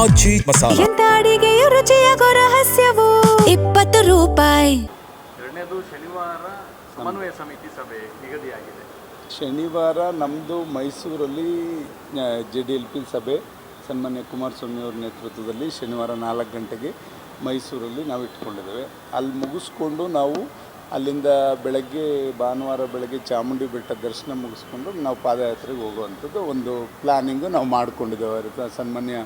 ಆಚಿ ಮಸಾಲ. ಎಂತ ಅಡಿಗೆಯ ರುಚಿಯಾಗೋ ರಹಸ್ಯವು 20 ರೂಪಾಯಿ. ಎರಡನೇದು ಶನಿವಾರ ಸಮನ್ವಯ ಸಮಿತಿ ಸಭೆ ನಿಗದಿಯಾಗಿದೆ. ಶನಿವಾರ ನಮ್ಮದು ಮೈಸೂರಲ್ಲಿ JDLP ಸಭೆ ಸನ್ಮಾನ್ಯ ಕುಮಾರಸ್ವಾಮಿ ಅವರ ನೇತೃತ್ವದಲ್ಲಿ ಶನಿವಾರ 4 ಗಂಟೆಗೆ ಮೈಸೂರಲ್ಲಿ ನಾವು ಇಟ್ಕೊಂಡಿದ್ದೇವೆ. ಅಲ್ಲಿ ಮುಗಿಸ್ಕೊಂಡು ನಾವು ಅಲ್ಲಿಂದ ಬೆಳಗ್ಗೆ ಭಾನುವಾರ ಬೆಳಗ್ಗೆ ಚಾಮುಂಡಿ ಬೆಟ್ಟ ದರ್ಶನ ಮುಗಿಸ್ಕೊಂಡು ನಾವು ಪಾದಯಾತ್ರೆಗೆ ಹೋಗುವಂಥದ್ದು ಒಂದು ಪ್ಲ್ಯಾನಿಂಗು ನಾವು ಮಾಡಿಕೊಂಡಿದ್ದೇವೆ. ಸನ್ಮಾನ್ಯ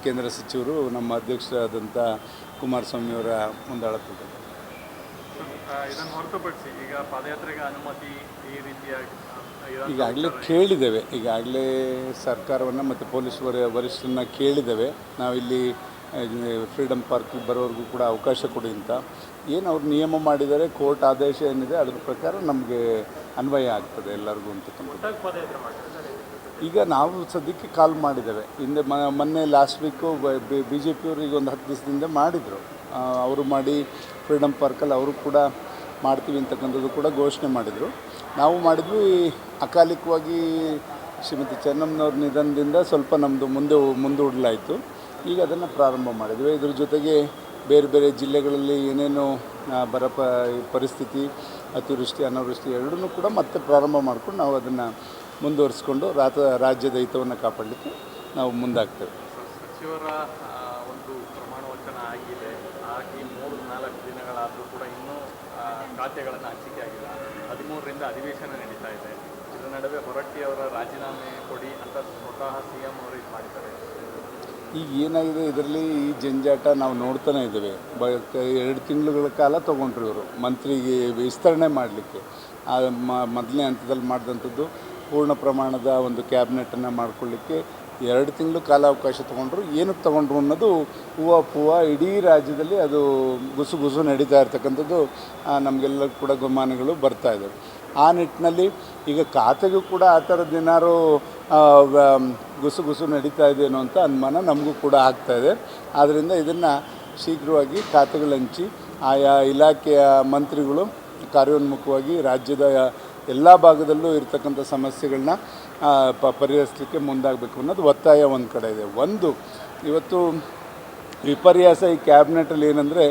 ಕೇಂದ್ರ ಸಚಿವರು ನಮ್ಮ ಅಧ್ಯಕ್ಷರಾದಂಥ ಕುಮಾರಸ್ವಾಮಿಯವರ ಮುಂದಾಳತ್ವದಲ್ಲಿ. ಇದನ್ನು ಹೊರತುಪಡಿಸಿ ಈಗ ಪಾದಯಾತ್ರೆಗೆ ಅನುಮತಿ ಈ ರೀತಿಯಾಗಿ ಈಗಾಗಲೇ ಕೇಳಿದ್ದೇವೆ. ಈಗಾಗಲೇ ಸರ್ಕಾರವನ್ನು ಮತ್ತು ಪೊಲೀಸ್ ವರಿಷ್ಠರನ್ನ ಕೇಳಿದ್ದೇವೆ. ನಾವಿಲ್ಲಿ ಫ್ರೀಡಮ್ ಪಾರ್ಕಿಗೆ ಬರೋರಿಗೂ ಕೂಡ ಅವಕಾಶ ಕೊಡಿ ಅಂತ. ಏನು ಅವ್ರು ನಿಯಮ ಮಾಡಿದ್ದಾರೆ, ಕೋರ್ಟ್ ಆದೇಶ ಏನಿದೆ ಅದ್ರ ಪ್ರಕಾರ ನಮಗೆ ಅನ್ವಯ ಆಗ್ತದೆ ಎಲ್ಲರಿಗೂ ಅಂತಕ್ಕಂಥದ್ದು. ಈಗ ನಾವು ಸದ್ಯಕ್ಕೆ ಕಾಲ್ ಮಾಡಿದ್ದೇವೆ. ಹಿಂದೆ ಮೊನ್ನೆ ಲಾಸ್ಟ್ ವೀಕು BJP ಅವರು ಈಗ ಒಂದು 10 ದಿವಸದಿಂದ ಮಾಡಿದರು. ಅವರು ಮಾಡಿ ಫ್ರೀಡಮ್ ಪಾರ್ಕಲ್ಲಿ ಅವರು ಕೂಡ ಮಾಡ್ತೀವಿ ಅಂತಕ್ಕಂಥದ್ದು ಕೂಡ ಘೋಷಣೆ ಮಾಡಿದರು. ನಾವು ಮಾಡಿದ್ವಿ. ಅಕಾಲಿಕವಾಗಿ ಶ್ರೀಮತಿ ಚೆನ್ನಮ್ಮನವ್ರ ನಿಧನದಿಂದ ಸ್ವಲ್ಪ ನಮ್ಮದು ಮುಂದೂಡಲಾಯಿತು. ಈಗ ಅದನ್ನು ಪ್ರಾರಂಭ ಮಾಡಿದ್ವಿ. ಇದ್ರ ಜೊತೆಗೆ ಬೇರೆ ಬೇರೆ ಜಿಲ್ಲೆಗಳಲ್ಲಿ ಏನೇನು ಬರ ಪರಿಸ್ಥಿತಿ, ಅತಿವೃಷ್ಟಿ ಅನಾವೃಷ್ಟಿ ಎರಡನ್ನೂ ಕೂಡ ಮತ್ತೆ ಪ್ರಾರಂಭ ಮಾಡ್ಕೊಂಡು ನಾವು ಅದನ್ನು ಮುಂದುವರಿಸ್ಕೊಂಡು ರಾಜ್ಯದ ಹಿತವನ್ನು ಕಾಪಾಡಲಿಕ್ಕೆ ನಾವು ಮುಂದಾಗ್ತೇವೆ. ಸಚಿವರ ಒಂದು ಪ್ರಮಾಣ ವಚನ ಆಗಿದೆ. ಆಗಿ 3-4 ದಿನಗಳಾದರೂ ಕೂಡ ಇನ್ನೂ ಖಾತೆಗಳನ್ನು ಹಂಚಿಕೆ ಆಗಿಲ್ಲ. 13ರಿಂದ ಅಧಿವೇಶನ ನಡೀತಾ ಇದೆ. ಇದರ ನಡುವೆ ಹೊರಟ್ಟಿಯವರ ರಾಜೀನಾಮೆ ಕೊಡಿ ಅಂತ ಸ್ವತಃ CM ಅವರು ಇದು ಮಾಡಿದ್ದಾರೆ. ಈಗ ಏನಾಗಿದೆ ಇದರಲ್ಲಿ ಈ ಜಂಜಾಟ ನಾವು ನೋಡ್ತಾನೆ ಇದ್ದೇವೆ. 2 ತಿಂಗಳುಗಳ ಕಾಲ ತೊಗೊಂಡ್ರು ಇವರು ಮಂತ್ರಿಗೆ ವಿಸ್ತರಣೆ ಮಾಡಲಿಕ್ಕೆ. ಮೊದಲನೇ ಹಂತದಲ್ಲಿ ಮಾಡಿದಂಥದ್ದು ಪೂರ್ಣ ಪ್ರಮಾಣದ ಒಂದು ಕ್ಯಾಬಿನೆಟನ್ನು ಮಾಡ್ಕೊಳ್ಳಿಕ್ಕೆ 2 ತಿಂಗಳು ಕಾಲಾವಕಾಶ ತೊಗೊಂಡ್ರು. ಏನಕ್ಕೆ ತೊಗೊಂಡ್ರು ಅನ್ನೋದು ಹೂವು ಇಡೀ ರಾಜ್ಯದಲ್ಲಿ ಅದು ಗುಸು ನಡೀತಾ ಇರ್ತಕ್ಕಂಥದ್ದು ನಮಗೆಲ್ಲ ಕೂಡ ಗುಮಾನಗಳು ಬರ್ತಾಯಿದೆ. ಆ ನಿಟ್ಟಿನಲ್ಲಿ ಈಗ ಖಾತೆಗೂ ಕೂಡ ಆ ಥರದ್ದು ಏನಾರು ಗುಸು ನಡೀತಾ ಇದೆಯೋ ಅಂತ ಅನುಮಾನ ನಮಗೂ ಕೂಡ ಆಗ್ತಾಯಿದೆ. ಆದ್ದರಿಂದ ಇದನ್ನು ಶೀಘ್ರವಾಗಿ ಖಾತೆಗಳು ಹಂಚಿ ಆಯಾ ಇಲಾಖೆಯ ಮಂತ್ರಿಗಳು ಕಾರ್ಯೋನ್ಮುಖವಾಗಿ ರಾಜ್ಯದ ಎಲ್ಲ ಭಾಗದಲ್ಲೂ ಇರತಕ್ಕಂಥ ಸಮಸ್ಯೆಗಳನ್ನ ಪರಿಹರಿಸಲಿಕ್ಕೆ ಮುಂದಾಗಬೇಕು ಅನ್ನೋದು ಒತ್ತಾಯ ಒಂದು ಕಡೆ ಇದೆ. ಒಂದು ಇವತ್ತು ವಿಪರ್ಯಾಸ ಈ ಕ್ಯಾಬಿನೆಟಲ್ಲಿ ಏನಂದರೆ,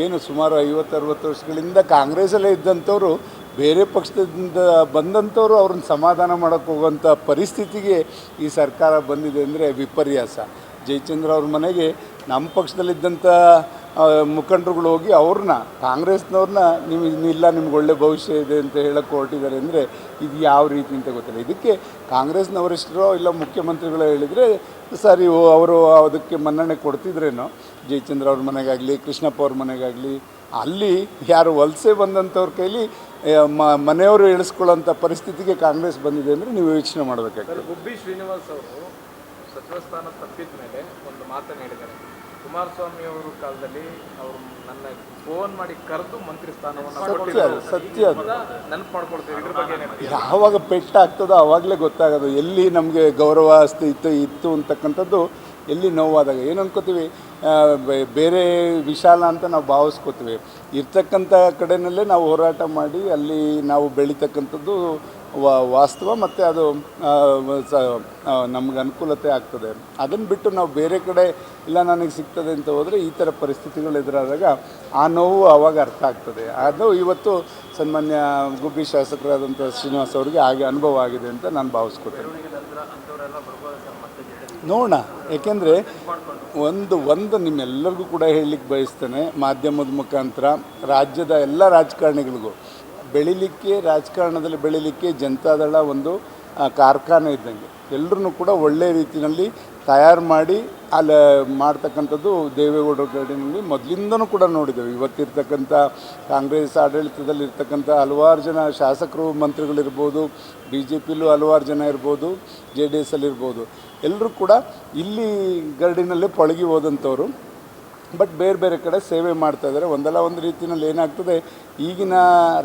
ಏನು ಸುಮಾರು 50-60 ವರ್ಷಗಳಿಂದ ಕಾಂಗ್ರೆಸ್ಸಲ್ಲೇ ಇದ್ದಂಥವ್ರು ಬೇರೆ ಪಕ್ಷದಿಂದ ಬಂದಂಥವ್ರು ಅವ್ರನ್ನ ಸಮಾಧಾನ ಮಾಡೋಕ್ಕೆ ಹೋಗುವಂಥ ಪರಿಸ್ಥಿತಿಗೆ ಈ ಸರ್ಕಾರ ಬಂದಿದೆ ಅಂದರೆ ವಿಪರ್ಯಾಸ. ಜಯಚಂದ್ರ ಅವ್ರ ಮನೆಗೆ ನಮ್ಮ ಪಕ್ಷದಲ್ಲಿದ್ದಂಥ ಮುಖಂಡರುಗಳು ಹೋಗಿ ಅವ್ರನ್ನ ಕಾಂಗ್ರೆಸ್ನವ್ರನ್ನ ನಿಮ್ಗೆ ಒಳ್ಳೆ ಭವಿಷ್ಯ ಇದೆ ಅಂತ ಹೇಳಕ್ಕೆ ಹೊರಟಿದ್ದಾರೆ ಅಂದರೆ ಇದು ಯಾವ ರೀತಿ ಅಂತ ಗೊತ್ತಿಲ್ಲ. ಇದಕ್ಕೆ ಕಾಂಗ್ರೆಸ್ನ ವರಿಷ್ಠರು ಇಲ್ಲ ಮುಖ್ಯಮಂತ್ರಿಗಳು ಹೇಳಿದರೆ ಸರಿ, ಅವರು ಅದಕ್ಕೆ ಮನ್ನಣೆ ಕೊಡ್ತಿದ್ರೇನೋ. ಜಯಚಂದ್ರ ಅವ್ರ ಮನೆಗಾಗಲಿ, ಕೃಷ್ಣಪ್ಪ ಅವ್ರ ಮನೆಗಾಗಲಿ, ಅಲ್ಲಿ ಯಾರು ವಲಸೆ ಬಂದಂಥವ್ರ ಕೈಲಿ ಮನೆಯವರು ಇಳಿಸ್ಕೊಳ್ಳೋಂಥ ಪರಿಸ್ಥಿತಿಗೆ ಕಾಂಗ್ರೆಸ್ ಬಂದಿದೆ ಅಂದರೆ ನೀವು ಯೋಚನೆ ಮಾಡಬೇಕಾಗ್ತದೆ. ಗುಬ್ಬಿ ಶ್ರೀನಿವಾಸ್ ಅವರು ಸಚಿವ ಸ್ಥಾನ ತಪ್ಪಿದ ಮೇಲೆ ಒಂದು ಮಾತನ್ನು ಹೇಳಿದ್ದಾರೆ. ಕುಮಾರಸ್ವಾಮಿ ಅವರ ಕಾಲದಲ್ಲಿ ಅವರು ನನ್ನ ಫೋನ್ ಮಾಡಿ ಕರೆದು ಮಂತ್ರಿ ಸ್ಥಾನವನ್ನು ಸತ್ಯ ನೆನಪು ಮಾಡ್ಕೊಳ್ತೀವಿ. ಇದ್ರ ಬಗ್ಗೆ ಯಾವಾಗ ಪೆಟ್ಟಾಗ್ತದೋ ಆವಾಗಲೇ ಗೊತ್ತಾಗೋದು ಎಲ್ಲಿ ನಮಗೆ ಗೌರವ ಇತ್ತು ಅಂತಕ್ಕಂಥದ್ದು, ಎಲ್ಲಿ ನೋವಾದಾಗ ಏನು ಅನ್ಕೋತೀವಿ, ಬೇರೆ ವಿಶಾಲ ಅಂತ ನಾವು ಭಾವಿಸ್ಕೋತೀವಿ. ಇರ್ತಕ್ಕಂಥ ಕಡೆಯಲ್ಲೇ ನಾವು ಹೋರಾಟ ಮಾಡಿ ಅಲ್ಲಿ ನಾವು ಬೆಳೀತಕ್ಕಂಥದ್ದು ವಾಸ್ತವ, ಮತ್ತು ಅದು ನಮ್ಗೆ ಅನುಕೂಲತೆ ಆಗ್ತದೆ. ಅದನ್ನು ಬಿಟ್ಟು ನಾವು ಬೇರೆ ಕಡೆ ಇಲ್ಲ ನನಗೆ ಸಿಗ್ತದೆ ಅಂತ ಹೋದರೆ ಈ ಥರ ಪರಿಸ್ಥಿತಿಗಳು ಎದುರಾದಾಗ ಆ ನೋವು ಆವಾಗ ಅರ್ಥ ಆಗ್ತದೆ. ಅದು ಇವತ್ತು ಸನ್ಮಾನ್ಯ ಗುಬ್ಬಿ ಶಾಸಕರಾದಂಥ ಶ್ರೀನಿವಾಸ್ ಅವರಿಗೆ ಹಾಗೆ ಅನುಭವ ಆಗಿದೆ ಅಂತ ನಾನು ಭಾವಿಸ್ಕೊತೇನೆ. ನೋಡೋಣ. ಏಕೆಂದರೆ ಒಂದು ನಿಮ್ಮೆಲ್ಲರಿಗೂ ಕೂಡ ಹೇಳಲಿಕ್ಕೆ ಬಯಸ್ತೇನೆ, ಮಾಧ್ಯಮದ ಮುಖಾಂತರ ರಾಜ್ಯದ ಎಲ್ಲ ರಾಜಕಾರಣಿಗಳಿಗೂ ರಾಜಕಾರಣದಲ್ಲಿ ಬೆಳೀಲಿಕ್ಕೆ ಜನತಾದಳ ಒಂದು ಕಾರ್ಖಾನೆ ಇದ್ದಂಗೆ. ಎಲ್ಲರೂ ಕೂಡ ಒಳ್ಳೆಯ ರೀತಿಯಲ್ಲಿ ತಯಾರು ಮಾಡಿ ಅಲ್ಲಿ ಮಾಡ್ತಕ್ಕಂಥದ್ದು ದೇವೇಗೌಡರ ಗಡಿನಲ್ಲಿ ಮೊದಲಿಂದನೂ ಕೂಡ ನೋಡಿದ್ದೇವೆ. ಇವತ್ತಿರ್ತಕ್ಕಂಥ ಕಾಂಗ್ರೆಸ್ ಆಡಳಿತದಲ್ಲಿರ್ತಕ್ಕಂಥ ಹಲವಾರು ಜನ ಶಾಸಕರು, ಮಂತ್ರಿಗಳಿರ್ಬೋದು, BJPಲೂ ಹಲವಾರು ಜನ ಇರ್ಬೋದು, JDSಲ್ಲಿರ್ಬೋದು, ಎಲ್ಲರೂ ಕೂಡ ಇಲ್ಲಿ ಗರಡಿನಲ್ಲೇ ಪಳಗಿ ಹೋದಂಥವ್ರು. ಬಟ್ ಬೇರೆ ಬೇರೆ ಕಡೆ ಸೇವೆ ಮಾಡ್ತಾಯಿದ್ದಾರೆ. ಒಂದಲ್ಲ ಒಂದು ರೀತಿಯಲ್ಲಿ ಏನಾಗ್ತದೆ, ಈಗಿನ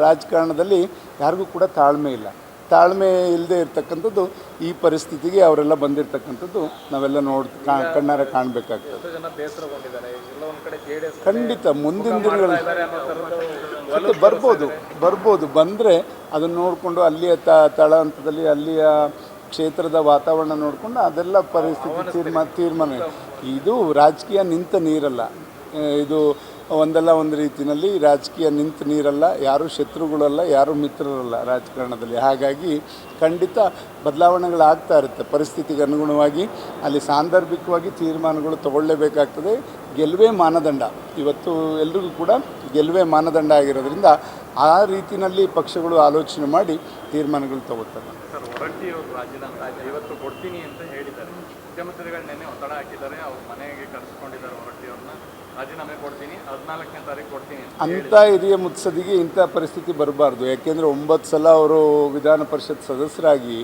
ರಾಜಕಾರಣದಲ್ಲಿ ಯಾರಿಗೂ ಕೂಡ ತಾಳ್ಮೆ ಇಲ್ಲ. ತಾಳ್ಮೆ ಇಲ್ಲದೆ ಇರ್ತಕ್ಕಂಥದ್ದು ಈ ಪರಿಸ್ಥಿತಿಗೆ ಅವರೆಲ್ಲ ಬಂದಿರತಕ್ಕಂಥದ್ದು ನಾವೆಲ್ಲ ಕಣ್ಣಾರೆ ಕಾಣಬೇಕಾಗ್ತದೆ. ಖಂಡಿತ ಮುಂದಿನ ದಿನಗಳಲ್ಲಿ ಬರ್ಬೋದು ಬಂದರೆ ಅದನ್ನು ನೋಡಿಕೊಂಡು ಅಲ್ಲಿಯ ತಳ ಹಂತದಲ್ಲಿ ಅಲ್ಲಿಯ ಕ್ಷೇತ್ರದ ವಾತಾವರಣ ನೋಡಿಕೊಂಡು ಅದೆಲ್ಲ ಪರಿಸ್ಥಿತಿ ತೀರ್ಮಾನ ಇದು ರಾಜಕೀಯ ನಿಂತ ನೀರಲ್ಲ. ಇದು ಒಂದಲ್ಲ ಒಂದು ರೀತಿಯಲ್ಲಿ ರಾಜಕೀಯ ನಿಂತ ನೀರಲ್ಲ. ಯಾರೂ ಶತ್ರುಗಳಲ್ಲ, ಯಾರೂ ಮಿತ್ರರಲ್ಲ ರಾಜಕಾರಣದಲ್ಲಿ. ಹಾಗಾಗಿ ಖಂಡಿತ ಬದಲಾವಣೆಗಳಾಗ್ತಾ ಇರುತ್ತೆ. ಪರಿಸ್ಥಿತಿಗೆ ಅನುಗುಣವಾಗಿ ಅಲ್ಲಿ ಸಾಂದರ್ಭಿಕವಾಗಿ ತೀರ್ಮಾನಗಳು ತಗೊಳ್ಳೇಬೇಕಾಗ್ತದೆ. ಗೆಲುವೇ ಮಾನದಂಡ. ಇವತ್ತು ಎಲ್ರಿಗೂ ಕೂಡ ಗೆಲುವೇ ಮಾನದಂಡ ಆಗಿರೋದ್ರಿಂದ ಆ ರೀತಿಯಲ್ಲಿ ಪಕ್ಷಗಳು ಆಲೋಚನೆ ಮಾಡಿ ತೀರ್ಮಾನಗಳು ತಗೋತಾರೆ. ಸರ್, ಹೊರಟ್ಟಿಯವರು ರಾಜೀನಾಮೆ ಇವತ್ತು ಕೊಡ್ತೀನಿ ಅಂತ ಹೇಳಿದ್ದಾರೆ. ಮುಖ್ಯಮಂತ್ರಿಗಳು ನಿನ್ನೆ ಒತ್ತಡ ಹಾಕಿದ್ದಾರೆ. ಅವ್ರ ಮನೆಗೆ ಕರೆಸ್ಕೊಂಡಿದ್ದಾರೆ ಹೊರಟ್ಟಿಯವ್ರನ್ನ. ರಾಜೀನಾಮೆ ಕೊಡ್ತೀನಿ, 14ನೇ ತಾರೀಕು ಕೊಡ್ತೀನಿ ಅಂಥ ಹಿರಿಯ ಮುತ್ಸದಿಗೆ ಇಂಥ ಪರಿಸ್ಥಿತಿ ಬರಬಾರ್ದು. ಯಾಕೆಂದರೆ 9 ಸಲ ಅವರು ವಿಧಾನ ಪರಿಷತ್ ಸದಸ್ಯರಾಗಿ,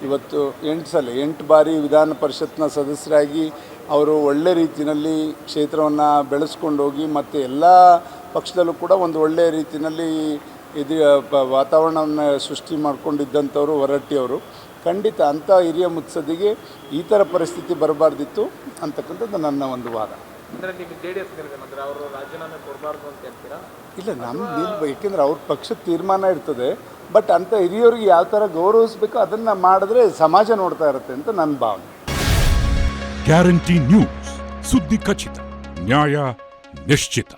ಇವತ್ತು 8 ಬಾರಿ ವಿಧಾನ ಪರಿಷತ್ನ ಸದಸ್ಯರಾಗಿ ಅವರು ಒಳ್ಳೆ ರೀತಿಯಲ್ಲಿ ಕ್ಷೇತ್ರವನ್ನು ಬೆಳೆಸ್ಕೊಂಡೋಗಿ ಮತ್ತು ಎಲ್ಲ ಪಕ್ಷದಲ್ಲೂ ಕೂಡ ಒಂದು ಒಳ್ಳೆಯ ರೀತಿಯಲ್ಲಿ ಇದು ವಾತಾವರಣವನ್ನು ಸೃಷ್ಟಿ ಮಾಡ್ಕೊಂಡಿದ್ದಂಥವ್ರು ಹೊರಟ್ಟಿಯವರು. ಖಂಡಿತ ಅಂಥ ಹಿರಿಯ ಮುತ್ಸದಿಗೆ ಈ ಥರ ಪರಿಸ್ಥಿತಿ ಬರಬಾರ್ದಿತ್ತು ಅಂತಕ್ಕಂಥದ್ದು ನನ್ನ ಒಂದು ವಾದ. ಅಂದರೆ ನೀವು JDS ಅಂದರೆ ಅವರು ರಾಜೀನಾಮೆ ಕೊಡಬಾರ್ದು ಅಂತ ಹೇಳ್ತೀರಾ? ಇಲ್ಲ, ನಮ್ದು ಏಕೆಂದರೆ ಅವ್ರ ಪಕ್ಷದ ತೀರ್ಮಾನ ಇರ್ತದೆ. ಬಟ್ ಅಂಥ ಹಿರಿಯರಿಗೆ ಯಾವ ಥರ ಗೌರವಿಸಬೇಕು ಅದನ್ನು ಮಾಡಿದ್ರೆ ಸಮಾಜ ನೋಡ್ತಾ ಇರುತ್ತೆ ಅಂತ ನನ್ನ ಭಾವನೆ. ಗ್ಯಾರಂಟಿ ನ್ಯೂಸ್, ಸುದ್ದಿ ಖಚಿತ, ನ್ಯಾಯ ನಿಶ್ಚಿತ.